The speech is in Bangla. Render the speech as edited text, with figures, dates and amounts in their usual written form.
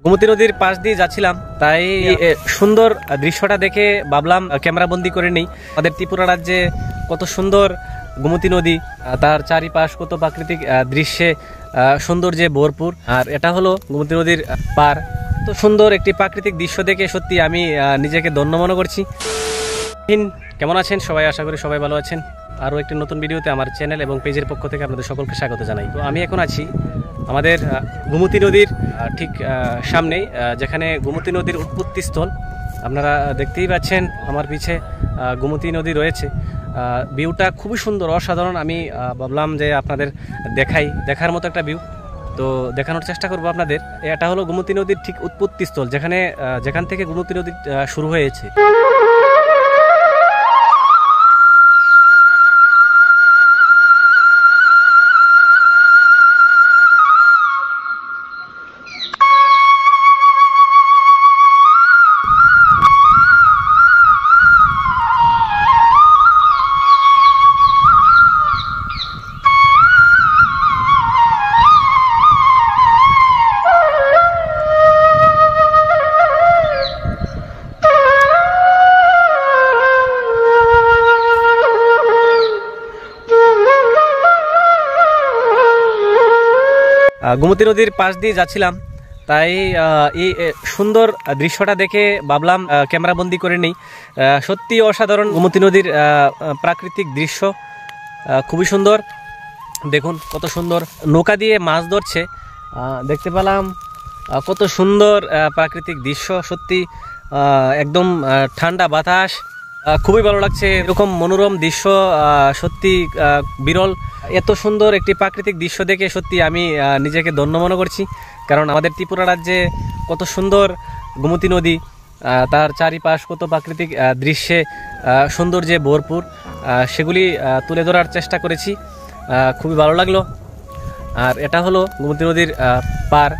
গোমতী নদীর পাশ দিয়ে যাচ্ছিলাম, তাই সুন্দর দৃশ্যটা দেখে ভাবলাম ক্যামেরা বন্দি করে নেই। আমাদের ত্রিপুরা রাজ্যে কত সুন্দর গোমতী নদী, তার চারিপাশ কত প্রাকৃতিক দৃশ্যে সৌন্দর্যে ভরপুর। আর এটা হলো গোমতী নদীর পার। তো সুন্দর একটি প্রাকৃতিক দৃশ্য দেখে সত্যি আমি নিজেকে ধন্য মনে করছি। কেমন আছেন সবাই? আশা করি সবাই ভালো আছেন। আরও একটি নতুন ভিডিওতে আমার চ্যানেল এবং পেজের পক্ষ থেকে আপনাদের সকলকে স্বাগত জানাই। তো আমি এখন আছি আমাদের গোমতী নদীর ঠিক সামনেই, যেখানে গোমতী নদীর উৎপত্তি স্থল। আপনারা দেখতেই পাচ্ছেন আমার পিছে গোমতী নদী রয়েছে। ভিউটা খুবই সুন্দর, অসাধারণ। আমি ভাবলাম যে আপনাদের দেখার মতো একটা ভিউ, তো দেখানোর চেষ্টা করব আপনাদের। এটা হলো গোমতী নদীর ঠিক উৎপত্তি স্থল, যেখান থেকে গোমতী নদী শুরু হয়েছে। গোমতী নদীর পাশ দিয়ে যাচ্ছিলাম, তাই এই সুন্দর দৃশ্যটা দেখে ভাবলাম ক্যামেরা বন্দি করে নেই। সত্যি অসাধারণ গোমতী নদীর প্রাকৃতিক দৃশ্য, খুবই সুন্দর। দেখুন কত সুন্দর নৌকা দিয়ে মাছ ধরছে, দেখতে পেলাম। কত সুন্দর প্রাকৃতিক দৃশ্য, সত্যি একদম ঠান্ডা বাতাস, খুবই ভালো লাগছে। এরকম মনোরম দৃশ্য সত্যি বিরল। এত সুন্দর একটি প্রাকৃতিক দৃশ্য দেখে সত্যি আমি নিজেকে ধন্য মনে করছি। কারণ আমাদের ত্রিপুরা রাজ্যে কত সুন্দর গোমতী নদী, তার চারিপাশ কত প্রাকৃতিক দৃশ্যে সৌন্দর্যে ভরপুর, সেগুলি তুলে ধরার চেষ্টা করেছি। খুবই ভালো লাগলো। আর এটা হলো গোমতী নদীর পার।